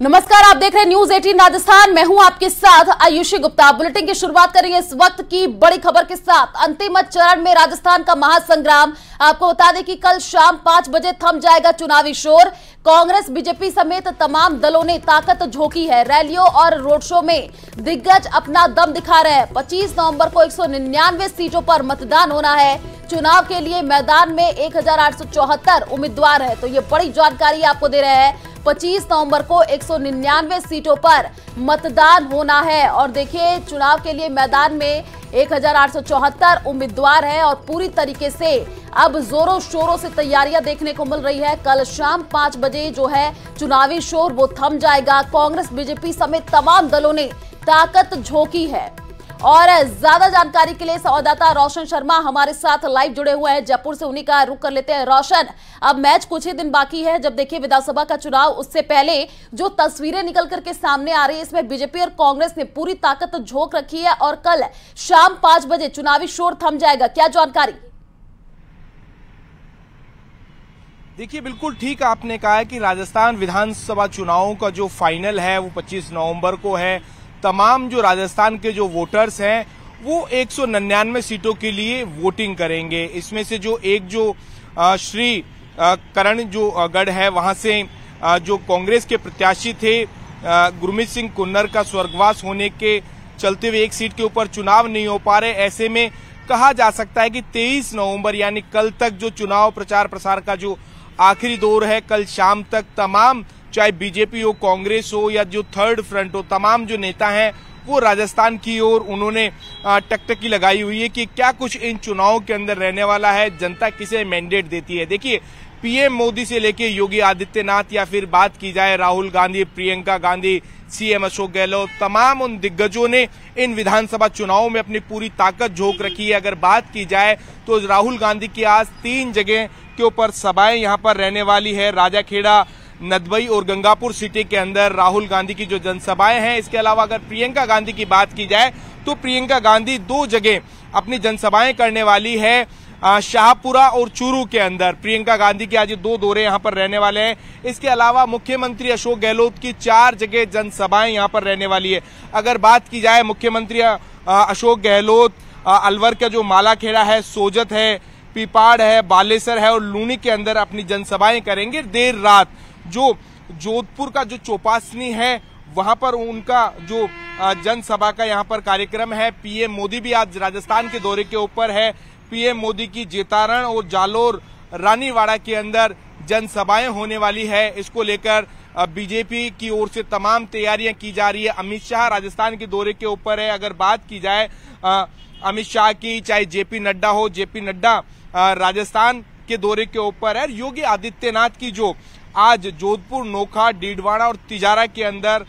नमस्कार, आप देख रहे हैं न्यूज 18 राजस्थान। मैं हूं आपके साथ आयुषी गुप्ता। बुलेटिन की शुरुआत करेंगे इस वक्त की बड़ी खबर के साथ। अंतिम चरण में राजस्थान का महासंग्राम। आपको बता दें कि कल शाम 5 बजे थम जाएगा चुनावी शोर। कांग्रेस, बीजेपी समेत तमाम दलों ने ताकत झोंकी है। रैलियों और रोड शो में दिग्गज अपना दम दिखा रहे हैं। 25 नवंबर को 199 सीटों पर मतदान होना है। चुनाव के लिए मैदान में 1874 उम्मीदवार है। तो ये बड़ी जानकारी आपको दे रहे हैं। 25 नवंबर को 199 सीटों पर मतदान होना है और देखिए चुनाव के लिए मैदान में 1874 उम्मीदवार हैं और पूरी तरीके से अब जोरों शोरों से तैयारियां देखने को मिल रही है। कल शाम 5 बजे जो है चुनावी शोर वो थम जाएगा। कांग्रेस, बीजेपी समेत तमाम दलों ने ताकत झोंकी है और ज्यादा जानकारी के लिए संवाददाता रोशन शर्मा हमारे साथ लाइव जुड़े हुए हैं जयपुर से। उन्हीं का रुख कर लेते हैं। रोशन, अब मैच कुछ ही दिन बाकी है। जब देखिए विधानसभा का चुनाव, उससे पहले जो तस्वीरें निकल करके सामने आ रही है इसमें बीजेपी और कांग्रेस ने पूरी ताकत झोंक रखी है और कल शाम 5 बजे चुनावी शोर थम जाएगा। क्या जानकारी? देखिए, बिल्कुल ठीक आपने कहा है कि राजस्थान विधानसभा चुनावों का जो फाइनल है वो 25 नवंबर को है। तमाम जो राजस्थान के जो वोटर्स हैं वो 199 सीटों के लिए वोटिंग करेंगे। इसमें से जो श्री करण जो गढ़ है वहां से जो कांग्रेस के प्रत्याशी थे गुरमीत सिंह कुन्नर का स्वर्गवास होने के चलते हुए एक सीट के ऊपर चुनाव नहीं हो पा रहे। ऐसे में कहा जा सकता है कि 23 नवंबर यानी कल तक जो चुनाव प्रचार प्रसार का जो आखिरी दौर है, कल शाम तक तमाम चाहे बीजेपी हो, कांग्रेस हो या जो थर्ड फ्रंट हो, तमाम जो नेता हैं वो राजस्थान की ओर उन्होंने टकटकी लगाई हुई है कि क्या कुछ इन चुनावों के अंदर रहने वाला है, जनता किसे मैंडेट देती है। देखिए, पीएम मोदी से लेके योगी आदित्यनाथ या फिर बात की जाए राहुल गांधी, प्रियंका गांधी, सीएम अशोक गहलोत, तमाम उन दिग्गजों ने इन विधानसभा चुनावों में अपनी पूरी ताकत झोंक रखी है। अगर बात की जाए तो राहुल गांधी की आज 3 जगह के ऊपर सभाएं यहाँ पर रहने वाली है। राजाखेड़ा, नदबई और गंगापुर सिटी के अंदर राहुल गांधी की जो जनसभाएं हैं। इसके अलावा अगर प्रियंका गांधी की बात की जाए तो प्रियंका गांधी 2 जगह अपनी जनसभाएं करने वाली है। शाहपुरा और चूरू के अंदर प्रियंका गांधी के आज 2 दौरे यहां पर रहने वाले हैं। इसके अलावा मुख्यमंत्री अशोक गहलोत की 4 जगह जनसभाएं यहां पर रहने वाली है। अगर बात की जाए मुख्यमंत्री अशोक गहलोत अलवर का जो मालाखेड़ा है, सोजत है, पिपाड़ है, बालेसर है और लूनी के अंदर अपनी जनसभाएं करेंगे। देर रात जो जोधपुर का जो चौपासनी है वहां पर उनका जो जनसभा का यहाँ पर कार्यक्रम है। पीएम मोदी भी आज राजस्थान के दौरे के ऊपर है। पीएम मोदी की जेतारण और जालोर, रानीवाड़ा के अंदर जनसभाएं होने वाली है। इसको लेकर बीजेपी की ओर से तमाम तैयारियां की जा रही है। अमित शाह राजस्थान के दौरे के ऊपर है। अगर बात की जाए अमित शाह की, चाहे जेपी नड्डा हो, जेपी नड्डा राजस्थान के दौरे के ऊपर है। योगी आदित्यनाथ की जो आज जोधपुर, नोखा, डीडवाड़ा और तिजारा के अंदर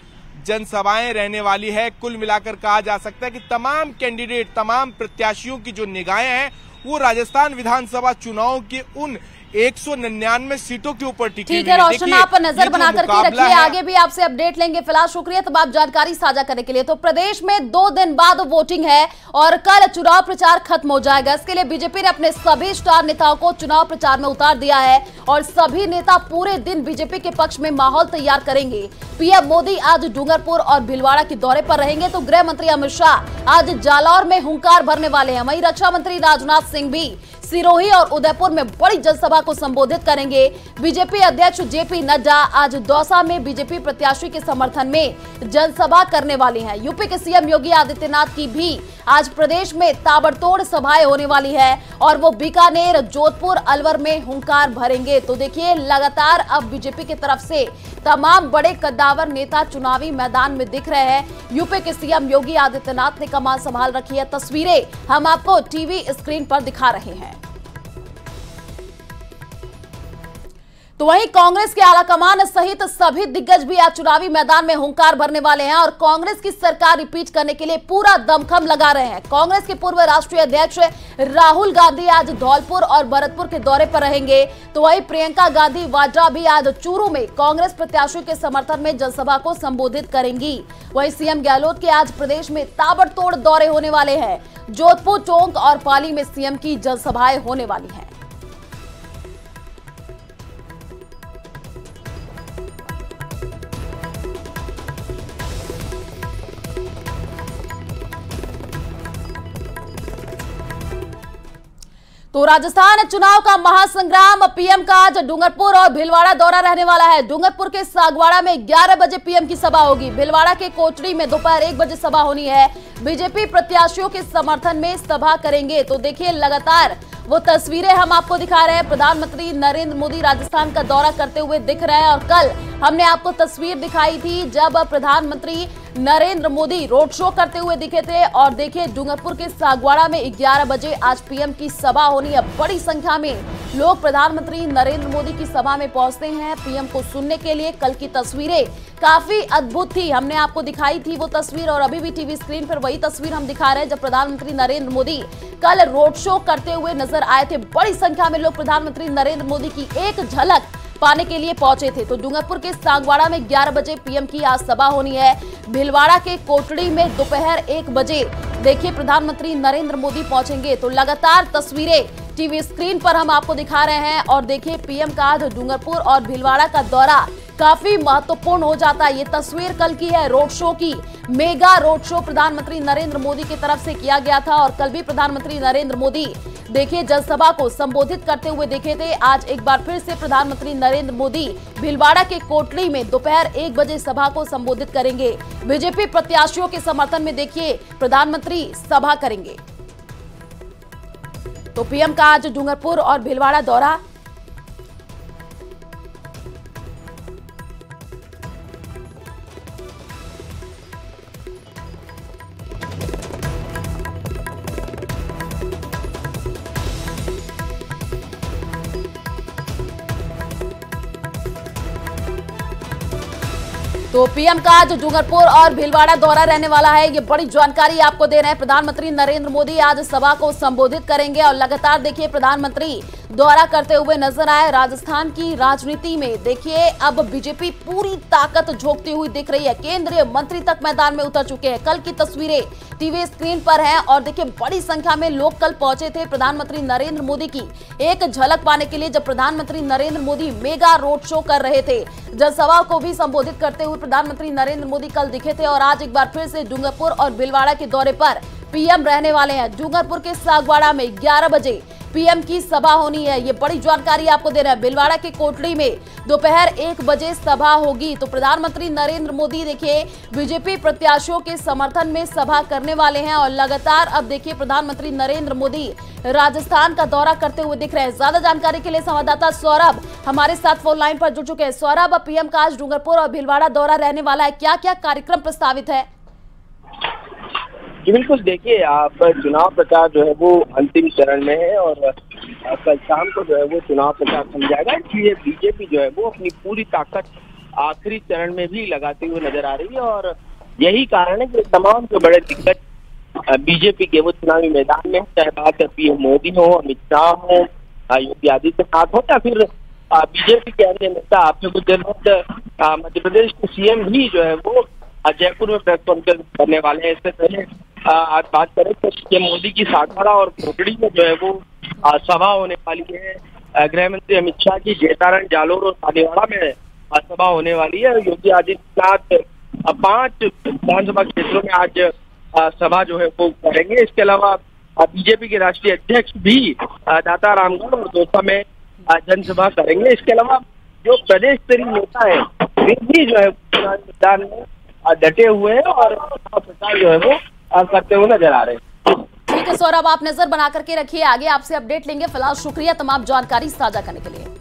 जनसभाएं रहने वाली है। कुल मिलाकर कहा जा सकता है कि तमाम कैंडिडेट, तमाम प्रत्याशियों की जो निगाहें हैं वो राजस्थान विधानसभा चुनाव के उन 199 सीटों के ऊपर टिकी हुई है। ठीक है रोशन, आप नजर बना करके रखिए, आगे भी आपसे अपडेट लेंगे। फिलहाल शुक्रिया तमाम जानकारी साझा करने के लिए। तो प्रदेश में 2 दिन बाद वोटिंग है और कल चुनाव प्रचार खत्म हो जाएगा। इसके लिए बीजेपी ने अपने सभी स्टार नेताओं को चुनाव प्रचार में उतार दिया है और सभी नेता पूरे दिन बीजेपी के पक्ष में माहौल तैयार करेंगे। पीएम मोदी आज डूंगरपुर और भीलवाड़ा के दौरे पर रहेंगे तो गृह मंत्री अमित शाह आज जालौर में हुंकार भरने वाले हैं। वहीं रक्षा मंत्री राजनाथ सिंह भी सिरोही और उदयपुर में बड़ी जनसभा को संबोधित करेंगे। बीजेपी अध्यक्ष जेपी नड्डा आज दौसा में बीजेपी प्रत्याशी के समर्थन में जनसभा करने वाली हैं। यूपी के सीएम योगी आदित्यनाथ की भी आज प्रदेश में ताबड़तोड़ सभाएं होने वाली है और वो बीकानेर, जोधपुर, अलवर में हुंकार भरेंगे। तो देखिए, लगातार अब बीजेपी की तरफ से तमाम बड़े कद्दावर नेता चुनावी मैदान में दिख रहे हैं। यूपी के सीएम योगी आदित्यनाथ ने कमान संभाल रखी है। तस्वीरें हम आपको टीवी स्क्रीन पर दिखा रहे हैं। तो वहीं कांग्रेस के आलाकमान सहित सभी दिग्गज भी आज चुनावी मैदान में हुंकार भरने वाले हैं और कांग्रेस की सरकार रिपीट करने के लिए पूरा दमखम लगा रहे हैं। कांग्रेस के पूर्व राष्ट्रीय अध्यक्ष राहुल गांधी आज धौलपुर और भरतपुर के दौरे पर रहेंगे। तो वहीं प्रियंका गांधी वाड्रा भी आज चूरू में कांग्रेस प्रत्याशी के समर्थन में जनसभा को संबोधित करेंगी। वहीं सीएम गहलोत के आज प्रदेश में ताबड़तोड़ दौरे होने वाले हैं। जोधपुर, टोंक और पाली में सीएम की जनसभाएं होने वाली हैं। तो राजस्थान चुनाव का महासंग्राम, पीएम का आज डूंगरपुर और भीलवाड़ा दौरा रहने वाला है। डूंगरपुर के सागवाड़ा में 11 बजे पीएम की सभा होगी। भीलवाड़ा के कोचड़ी में दोपहर 1 बजे सभा होनी है। बीजेपी प्रत्याशियों के समर्थन में सभा करेंगे। तो देखिए लगातार वो तस्वीरें हम आपको दिखा रहे हैं। प्रधानमंत्री नरेंद्र मोदी राजस्थान का दौरा करते हुए दिख रहे हैं और कल हमने आपको तस्वीर दिखाई थी जब प्रधानमंत्री नरेंद्र मोदी रोड शो करते हुए दिखे थे। और देखिए डूंगरपुर के सागवाड़ा में 11 बजे आज पीएम की सभा होनी है। बड़ी संख्या में लोग प्रधानमंत्री नरेंद्र मोदी की सभा में पहुंचते हैं पीएम को सुनने के लिए। कल की तस्वीरें काफी अद्भुत थी, हमने आपको दिखाई थी वो तस्वीर और अभी भी टीवी स्क्रीन पर वही तस्वीर हम दिखा रहे हैं जब प्रधानमंत्री नरेंद्र मोदी कल रोड शो करते हुए नजर आए थे। बड़ी संख्या में लोग प्रधानमंत्री नरेंद्र मोदी की एक झलक पाने के लिए पहुंचे थे। तो डूंगरपुर के सागवाड़ा में 11 बजे पीएम की आज सभा होनी है। भीलवाड़ा के कोटड़ी में दोपहर 1 बजे देखिए प्रधानमंत्री नरेंद्र मोदी पहुंचेंगे। तो लगातार तस्वीरें टीवी स्क्रीन पर हम आपको दिखा रहे हैं और देखिए पीएम का आज डूंगरपुर और भीलवाड़ा का दौरा काफी महत्वपूर्ण हो जाता है। ये तस्वीर कल की है रोड शो की। मेगा रोड शो प्रधानमंत्री नरेंद्र मोदी की तरफ से किया गया था और कल भी प्रधानमंत्री नरेंद्र मोदी देखिए जनसभा को संबोधित करते हुए दिखे थे। आज एक बार फिर से प्रधानमंत्री नरेंद्र मोदी भीलवाड़ा के कोटड़ी में दोपहर 1 बजे सभा को संबोधित करेंगे। बीजेपी प्रत्याशियों के समर्थन में देखिए प्रधानमंत्री सभा करेंगे। तो पीएम का आज डूंगरपुर और भीलवाड़ा दौरा। तो पीएम का आज डूंगरपुर और भीलवाड़ा दौरा रहने वाला है। ये बड़ी जानकारी आपको दे रहे हैं। प्रधानमंत्री नरेंद्र मोदी आज सभा को संबोधित करेंगे और लगातार देखिए प्रधानमंत्री दौरा करते हुए नजर आए। राजस्थान की राजनीति में देखिए अब बीजेपी पूरी ताकत झोंकती हुई दिख रही है। केंद्रीय मंत्री तक मैदान में उतर चुके हैं। कल की तस्वीरें टीवी स्क्रीन पर हैं और देखिए बड़ी संख्या में लोग कल पहुंचे थे प्रधानमंत्री नरेंद्र मोदी की एक झलक पाने के लिए जब प्रधानमंत्री Narendra Modi mega road show कर रहे थे। जनसभा को भी संबोधित करते हुए प्रधानमंत्री नरेंद्र मोदी कल दिखे थे और आज एक बार फिर से डूंगरपुर और भीलवाड़ा के दौरे पर पीएम रहने वाले हैं। डूंगरपुर के सागवाड़ा में 11 बजे पीएम की सभा होनी है। ये बड़ी जानकारी आपको दे रहे हैं। भीलवाड़ा के कोटड़ी में दोपहर 1 बजे सभा होगी। तो प्रधानमंत्री नरेंद्र मोदी देखिए बीजेपी प्रत्याशियों के समर्थन में सभा करने वाले हैं और लगातार अब देखिए प्रधानमंत्री नरेंद्र मोदी राजस्थान का दौरा करते हुए दिख रहे हैं। ज्यादा जानकारी के लिए संवाददाता सौरभ हमारे साथ फोन लाइन पर जुड़ चुके हैं। सौरभ, अब पीएम का आज डूंगरपुर और भीलवाड़ा दौरा रहने वाला है, क्या क्या कार्यक्रम प्रस्तावित है? जी बिल्कुल, देखिए आप चुनाव प्रचार जो है वो अंतिम चरण में है और कल शाम को जो है वो चुनाव प्रचार थम जाएगा। इसलिए बीजेपी जो है वो अपनी पूरी ताकत आखिरी चरण में भी लगाते हुए नजर आ रही है और यही कारण है कि तमाम जो बड़े दिग्गज बीजेपी के वो चुनावी मैदान में, चाहे बात पीएम मोदी हो, अमित शाह हो, योगी आदित्यनाथ हो या फिर बीजेपी के अन्य नेता। आपने कुछ देर बाद मध्य प्रदेश के सीएम भी जो है वो जयपुर में प्रेस कॉन्फ्रेंस करने वाले हैं। इससे पहले आज बात करें तो पीएम मोदी की सागवाड़ा और कोटड़ी में जो है वो सभा होने वाली है। गृह मंत्री अमित शाह की जैतारण, जालोर और सागवाड़ा में सभा होने वाली है। योगी आदित्यनाथ 5 विधानसभा क्षेत्रों में आज सभा जो है वो करेंगे। इसके अलावा बीजेपी के राष्ट्रीय अध्यक्ष भी दाता रामगढ़ और दौसा में जनसभा करेंगे। इसके अलावा जो प्रदेश स्तरीय नेता है वे भी जो है मैदान में डटे हुए हैं और प्रचार जो है वो करते हुए नजर आ रहे हैं। ठीक है सौरभ, आप नजर बना करके रखिए, आगे आपसे अपडेट लेंगे। फिलहाल शुक्रिया तमाम जानकारी साझा करने के लिए।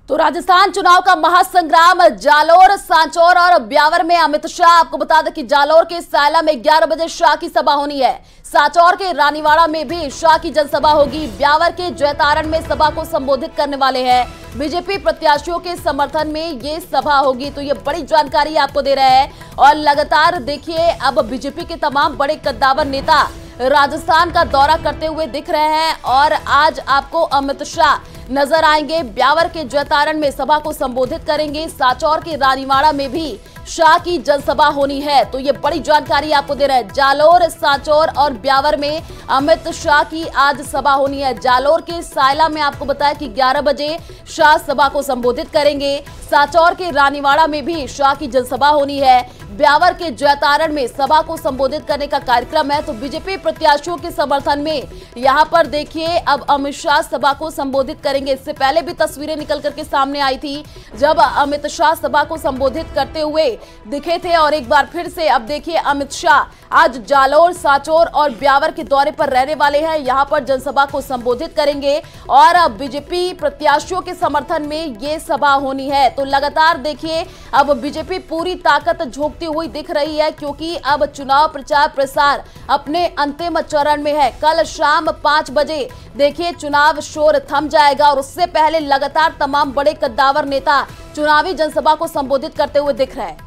तो राजस्थान चुनाव का महासंग्राम, जालोर, सांचौर और ब्यावर में अमित शाह। आपको बता दें कि जालोर के सायला में 11 बजे शाह की सभा होनी है। सांचौर के रानीवाड़ा में भी शाह की जनसभा होगी। ब्यावर के जैतारण में सभा को संबोधित करने वाले हैं। बीजेपी प्रत्याशियों के समर्थन में ये सभा होगी। तो ये बड़ी जानकारी आपको दे रहे हैं और लगातार देखिए अब बीजेपी के तमाम बड़े कद्दावर नेता राजस्थान का दौरा करते हुए दिख रहे हैं और आज आपको अमित शाह नजर आएंगे। ब्यावर के जैतारण में सभा को संबोधित करेंगे। सांचौर के रानीवाड़ा में भी शाह की जनसभा होनी है। तो ये बड़ी जानकारी आपको दे रहे हैं। जालोर, सांचौर और ब्यावर में अमित शाह की आज सभा होनी है। जालोर के सायला में आपको बताया कि 11 बजे शाह सभा को संबोधित करेंगे। सांचौर के रानीवाड़ा में भी शाह की जनसभा होनी है। ब्यावर के जैतारण में सभा को संबोधित करने का कार्यक्रम है। तो बीजेपी प्रत्याशियों के समर्थन में यहां पर देखिए अब अमित शाह सभा को संबोधित करेंगे। इससे पहले भी तस्वीरें निकल करके सामने आई थी जब अमित शाह सभा को संबोधित करते हुए दिखे थे। और एक बार फिर से अब देखिए अमित शाह आज जालोर, सांचौर और ब्यावर के दौरे पर रहने वाले हैं। यहां पर जनसभा को संबोधित करेंगे और अब बीजेपी प्रत्याशियों के समर्थन में ये सभा होनी है। तो लगातार देखिए अब बीजेपी पूरी ताकत झोंकती हुई दिख रही है, क्योंकि अब चुनाव प्रचार प्रसार अपने अंतिम चरण में है। कल शाम 5 बजे देखिए चुनाव शोर थम जाएगा और उससे पहले लगातार तमाम बड़े कद्दावर नेता चुनावी जनसभा को संबोधित करते हुए दिख रहे हैं।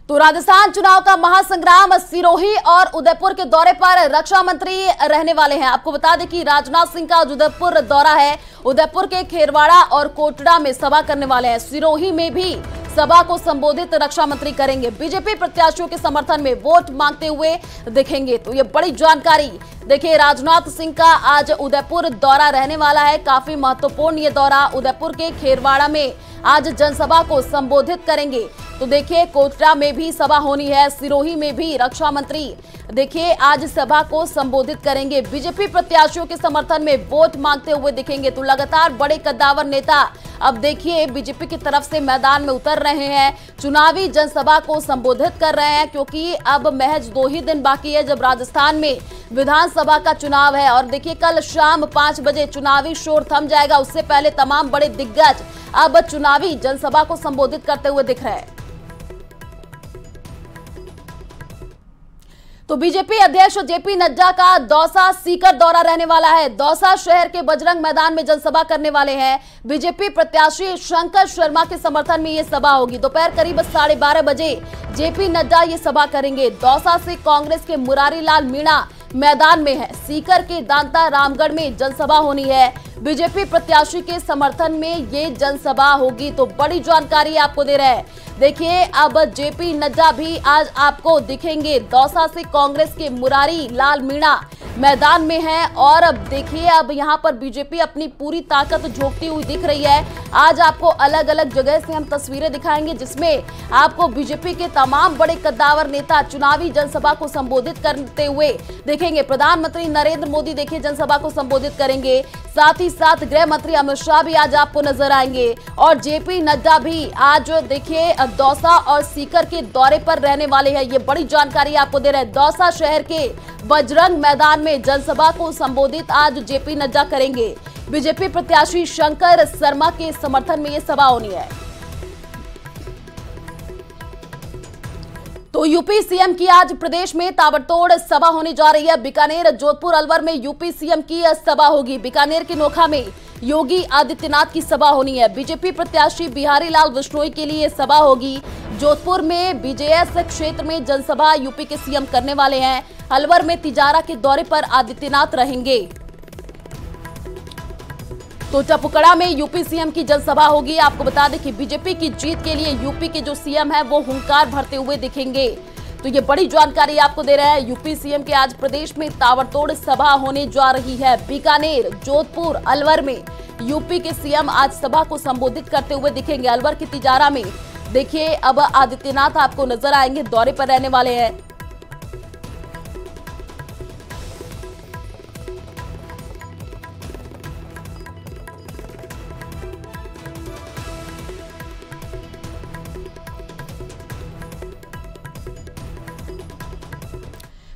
तो राजस्थान चुनाव का महासंग्राम सिरोही और उदयपुर के दौरे पर रक्षा मंत्री रहने वाले हैं। आपको बता दें कि राजनाथ सिंह का उदयपुर दौरा है। उदयपुर के खेरवाड़ा और कोटड़ा में सभा करने वाले हैं। सिरोही में भी सभा को संबोधित रक्षा मंत्री करेंगे। बीजेपी प्रत्याशियों के समर्थन में वोट मांगते हुए दिखेंगे। तो ये बड़ी जानकारी देखिए, राजनाथ सिंह का आज उदयपुर दौरा रहने वाला है। काफी महत्वपूर्ण ये दौरा। उदयपुर के खेरवाड़ा में आज जनसभा को संबोधित करेंगे। तो देखिए कोटड़ा में भी सभा होनी है। सिरोही में भी रक्षा मंत्री देखिए आज सभा को संबोधित करेंगे। बीजेपी प्रत्याशियों के समर्थन में वोट मांगते हुए दिखेंगे। तो लगातार बड़े कद्दावर नेता अब देखिए बीजेपी की तरफ से मैदान में उतर रहे हैं, चुनावी जनसभा को संबोधित कर रहे हैं, क्योंकि अब महज 2 ही दिन बाकी है जब राजस्थान में विधानसभा का चुनाव है। और देखिए कल शाम 5 बजे चुनावी शोर थम जाएगा। उससे पहले तमाम बड़े दिग्गज अब चुनावी जनसभा को संबोधित करते हुए दिख रहे हैं। तो बीजेपी अध्यक्ष जेपी नड्डा का दौसा सीकर दौरा रहने वाला है। दौसा शहर के बजरंग मैदान में जनसभा करने वाले हैं। बीजेपी प्रत्याशी शंकर शर्मा के समर्थन में यह सभा होगी। दोपहर करीब 12:30 बजे जेपी नड्डा ये सभा करेंगे। दौसा से कांग्रेस के मुरारी लाल मीणा मैदान में है। सीकर के दांता रामगढ़ में जनसभा होनी है। बीजेपी प्रत्याशी के समर्थन में ये जनसभा होगी। तो बड़ी जानकारी आपको दे रहे हैं। देखिए अब जेपी नड्डा भी आज आपको दिखेंगे। दौसा से कांग्रेस के मुरारी लाल मीणा मैदान में है। और अब देखिए अब यहां पर बीजेपी अपनी पूरी ताकत झोंकती हुई दिख रही है। आज आपको अलग अलग जगह से हम तस्वीरें दिखाएंगे जिसमें आपको बीजेपी के तमाम बड़े कद्दावर नेता चुनावी जनसभा को संबोधित करते हुए दिखेंगे। प्रधानमंत्री नरेंद्र मोदी देखिए जनसभा को संबोधित करेंगे। साथ ही साथ गृह मंत्री अमित शाह भी आज आपको नजर आएंगे। और जेपी नड्डा भी आज देखिए दौसा और सीकर के दौरे पर रहने वाले हैं। ये बड़ी जानकारी आपको दे रहे हैं। दौसा शहर के बजरंग मैदान में जनसभा को संबोधित आज जेपी नड्डा करेंगे। बीजेपी प्रत्याशी शंकर शर्मा के समर्थन में यह सभा होनी है। तो यूपी सीएम की आज प्रदेश में ताबड़तोड़ सभा होने जा रही है। बीकानेर, जोधपुर, अलवर में यूपी सीएम की सभा होगी। बीकानेर के नोखा में योगी आदित्यनाथ की सभा होनी है। बीजेपी प्रत्याशी बिहारी लाल विश्नोई के लिए सभा होगी। जोधपुर में बीजेएस क्षेत्र में जनसभा यूपी के सीएम करने वाले हैं। अलवर में तिजारा के दौरे पर आदित्यनाथ रहेंगे। तो टपुकड़ा में यूपी सीएम की जनसभा होगी। आपको बता दें कि बीजेपी की जीत के लिए यूपी के जो सीएम है वो हुंकार भरते हुए दिखेंगे। तो ये बड़ी जानकारी आपको दे रहा है। यूपी सीएम के आज प्रदेश में ताबड़तोड़ सभा होने जा रही है। बीकानेर, जोधपुर, अलवर में यूपी के सीएम आज सभा को संबोधित करते हुए दिखेंगे। अलवर की तिजारा में देखिए अब आदित्यनाथ आपको नजर आएंगे, दौरे पर रहने वाले हैं।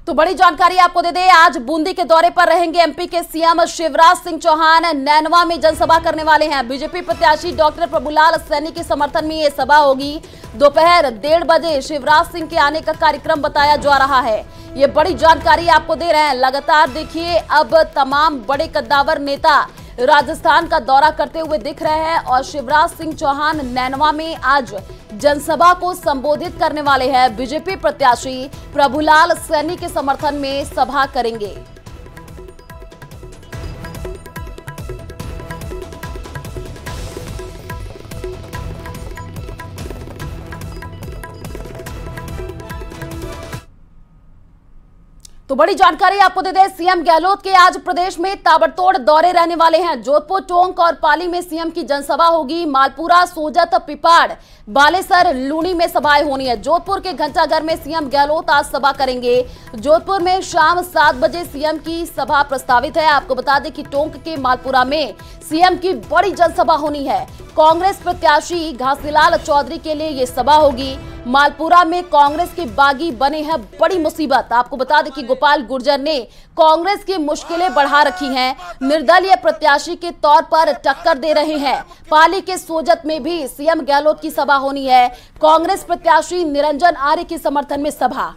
तो बड़ी जानकारी आपको दे दें, आज बूंदी के दौरे पर रहेंगे एमपी के सीएम शिवराज सिंह चौहान। नैनवा में जनसभा करने वाले हैं। बीजेपी प्रत्याशी डॉक्टर प्रभुलाल सैनी के समर्थन में यह सभा होगी। दोपहर 1:30 बजे शिवराज सिंह के आने का कार्यक्रम बताया जा रहा है। ये बड़ी जानकारी आपको दे रहे हैं। लगातार देखिए अब तमाम बड़े कद्दावर नेता राजस्थान का दौरा करते हुए दिख रहे हैं और शिवराज सिंह चौहान नैनवा में आज जनसभा को संबोधित करने वाले हैं। बीजेपी प्रत्याशी प्रभुलाल सैनी के समर्थन में सभा करेंगे। तो बड़ी जानकारी आपको दे दें, सीएम गहलोत के आज प्रदेश में ताबड़तोड़ दौरे रहने वाले हैं। जोधपुर, टोंक और पाली में सीएम की जनसभा होगी। मालपुरा, सोजत, पिपाड़, बालेसर, लूणी में सभाएं होनी है। जोधपुर के घंटाघर में सीएम गहलोत आज सभा करेंगे। जोधपुर में शाम 7 बजे सीएम की सभा प्रस्तावित है। आपको बता दें कि टोंक के मालपुरा में सीएम की बड़ी जनसभा होनी है। कांग्रेस प्रत्याशी घासीलाल चौधरी के लिए ये सभा होगी। मालपुरा में कांग्रेस के बागी बने हैं बड़ी मुसीबत। आपको बता दें कि गोपाल गुर्जर ने कांग्रेस की मुश्किलें बढ़ा रखी हैं। निर्दलीय प्रत्याशी के तौर पर टक्कर दे रहे हैं। पाली के सोजत में भी सीएम गहलोत की सभा होनी है। कांग्रेस प्रत्याशी निरंजन आर्य के समर्थन में सभा।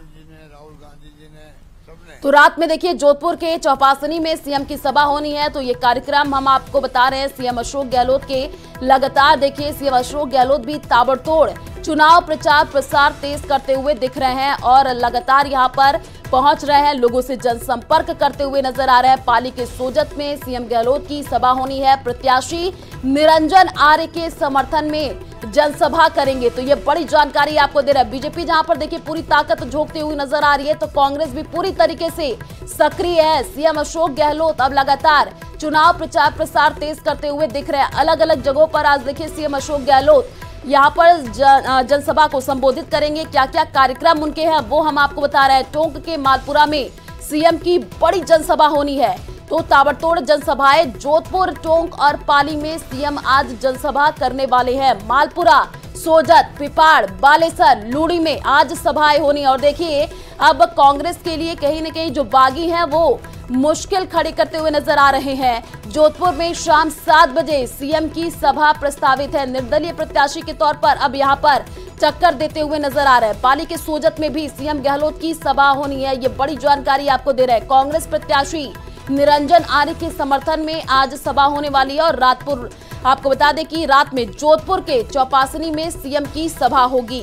तो रात में देखिए जोधपुर के चौपासनी में सीएम की सभा होनी है। तो ये कार्यक्रम हम आपको बता रहे हैं सीएम अशोक गहलोत के। लगातार देखिए सीएम अशोक गहलोत भी ताबड़तोड़ चुनाव प्रचार प्रसार तेज करते हुए दिख रहे हैं और लगातार यहां पर पहुंच रहे हैं, लोगों से जनसंपर्क करते हुए नजर आ रहे हैं। पाली के सोजत में सीएम गहलोत की सभा होनी है। प्रत्याशी निरंजन आर्य के समर्थन में जनसभा करेंगे। तो ये बड़ी जानकारी आपको दे रहा है। बीजेपी जहां पर देखिए पूरी ताकत झोंकती हुई नजर आ रही है, तो कांग्रेस भी पूरी तरीके से सक्रिय है। सीएम अशोक गहलोत अब लगातार चुनाव प्रचार प्रसार तेज करते हुए दिख रहे हैं। अलग अलग जगहों पर आज देखिए सीएम अशोक गहलोत यहाँ पर जनसभा को संबोधित करेंगे। क्या क्या कार्यक्रम उनके हैं वो हम आपको बता रहे हैं। टोंक के मालपुरा में सीएम की बड़ी जनसभा होनी है। तो ताबड़तोड़ जनसभाएं जोधपुर, टोंक और पाली में सीएम आज जनसभा करने वाले हैं। मालपुरा, सोजत, पिपाड़, बालेसर, लूणी में आज सभाएं होनी। और देखिए अब कांग्रेस के लिए कहीं न कहीं जो बागी हैं वो मुश्किल खड़ी करते हुए नजर आ रहे हैं। जोधपुर में शाम 7 बजे सीएम की सभा प्रस्तावित है। निर्दलीय प्रत्याशी के तौर पर अब यहां पर टक्कर देते हुए नजर आ रहे हैं। पाली के सोजत में भी सीएम गहलोत की सभा होनी है। ये बड़ी जानकारी आपको दे रहे हैं। कांग्रेस प्रत्याशी निरंजन आर्य के समर्थन में आज सभा होने वाली है। और रातपुर, आपको बता दें कि रात में जोधपुर के चौपासनी में सीएम की सभा होगी।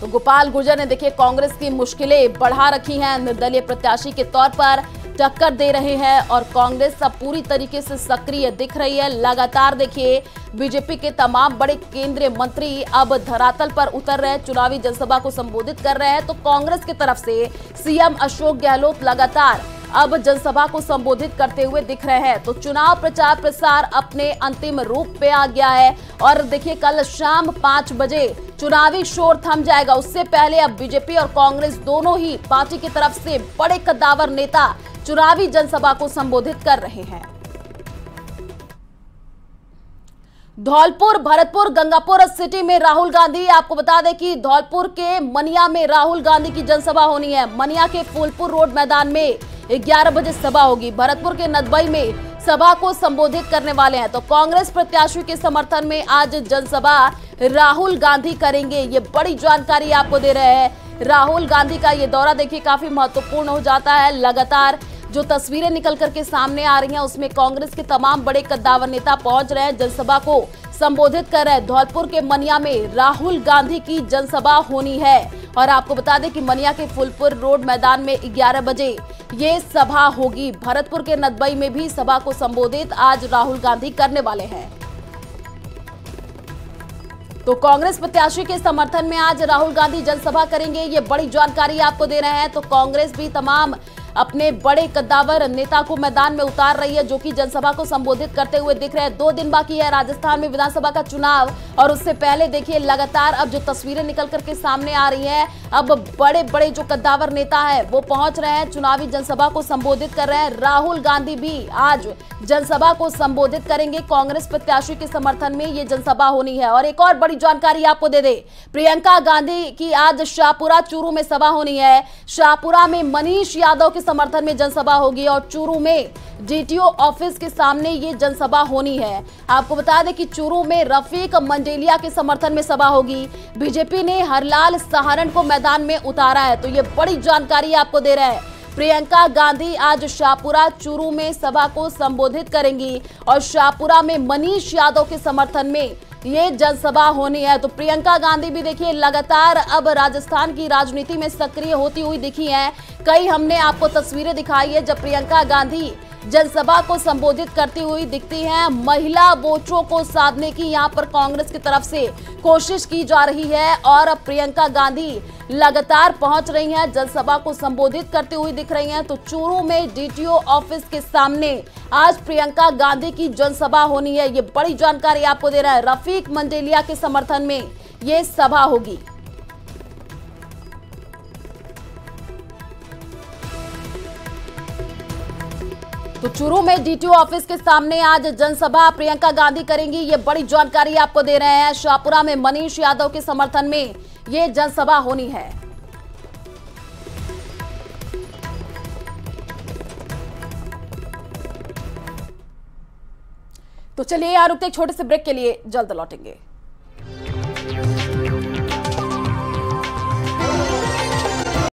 तो गोपाल गुर्जर ने देखिए कांग्रेस की मुश्किलें बढ़ा रखी हैं। निर्दलीय प्रत्याशी के तौर पर टक्कर दे रहे हैं और कांग्रेस अब पूरी तरीके से सक्रिय दिख रही है। लगातार देखिए बीजेपी के तमाम बड़े केंद्रीय मंत्री अब धरातल पर उतर रहे हैं, चुनावी जनसभा को संबोधित कर रहे हैं। तो कांग्रेस की तरफ से सीएम अशोक गहलोत लगातार अब जनसभा को संबोधित करते हुए दिख रहे हैं। तो चुनाव प्रचार प्रसार अपने अंतिम रूप पे आ गया है। और देखिए कल शाम 5 बजे चुनावी शोर थम जाएगा। उससे पहले अब बीजेपी और कांग्रेस दोनों ही पार्टी की तरफ से बड़े कद्दावर नेता चुनावी जनसभा को संबोधित कर रहे हैं। धौलपुर, भरतपुर, गंगापुर सिटी में राहुल गांधी। आपको बता दें कि धौलपुर के मनिया में राहुल गांधी की जनसभा होनी है। मनिया के फूलपुर रोड मैदान में 11 बजे सभा होगी। भरतपुर के नदबई में सभा को संबोधित करने वाले हैं। तो कांग्रेस प्रत्याशी के समर्थन में आज जनसभा राहुल गांधी करेंगे। ये बड़ी जानकारी आपको दे रहे हैं। राहुल गांधी का ये दौरा देखिए काफी महत्वपूर्ण हो जाता है। लगातार जो तस्वीरें निकल करके सामने आ रही हैं उसमें कांग्रेस के तमाम बड़े कद्दावर नेता पहुंच रहे हैं, जनसभा को संबोधित कर रहे हैं। धौलपुर के मनिया में राहुल गांधी की जनसभा होनी है। और आपको बता दें कि मनिया के फूलपुर रोड मैदान में 11 बजे ये सभा होगी। भरतपुर के नदबई में भी सभा को संबोधित आज राहुल गांधी करने वाले हैं। तो कांग्रेस प्रत्याशी के समर्थन में आज राहुल गांधी जनसभा करेंगे। ये बड़ी जानकारी आपको दे रहे हैं। तो कांग्रेस भी तमाम अपने बड़े कद्दावर नेता को मैदान में उतार रही है, जो कि जनसभा को संबोधित करते हुए दिख रहे हैं। 2 दिन बाकी है राजस्थान में विधानसभा का चुनाव। और उससे पहले देखिए लगातार अब जो तस्वीरें निकल करके सामने आ रही हैं, अब बड़े बड़े जो कद्दावर नेता है वो पहुंच रहे हैं, चुनावी जनसभा को संबोधित कर रहे हैं। राहुल गांधी भी आज जनसभा को संबोधित करेंगे। कांग्रेस प्रत्याशी के समर्थन में ये जनसभा होनी है। और एक और बड़ी जानकारी आपको दे दे, प्रियंका गांधी की आज शाहपुरा चूरू में सभा होनी है। शाहपुरा में मनीष यादव के समर्थन में जनसभा होगी और चूरू में डीटीओ ऑफिस के सामने ये जनसभा होनी है। आपको बता दें कि चूरू में रफीक मंडेलिया के समर्थन में सभा होगी। बीजेपी ने हरलाल सहारण को मैदान में उतारा है। तो ये बड़ी जानकारी आपको दे रहे हैं। प्रियंका गांधी आज शाहपुरा चूरू में सभा को संबोधित करेंगी और शाहपुरा में मनीष यादव के समर्थन में ये जनसभा होनी है। तो प्रियंका गांधी भी देखिए लगातार अब राजस्थान की राजनीति में सक्रिय होती हुई दिखी हैं। कई हमने आपको तस्वीरें दिखाई है जब प्रियंका गांधी जनसभा को संबोधित करती हुई दिखती हैं। महिला वोटरों को साधने की यहां पर कांग्रेस की तरफ से कोशिश की जा रही है और प्रियंका गांधी लगातार पहुंच रही हैं, जनसभा को संबोधित करती हुई दिख रही हैं। तो चूरू में डीटीओ ऑफिस के सामने आज प्रियंका गांधी की जनसभा होनी है, ये बड़ी जानकारी आपको दे रहा है। रफीक मंडेलिया के समर्थन में ये सभा होगी। तो चूरू में डीटीओ ऑफिस के सामने आज जनसभा प्रियंका गांधी करेंगी, ये बड़ी जानकारी आपको दे रहे हैं। शाहपुरा में मनीष यादव के समर्थन में ये जनसभा होनी है। तो चलिए यहाँ रुकते एक छोटे से ब्रेक के लिए, जल्द लौटेंगे।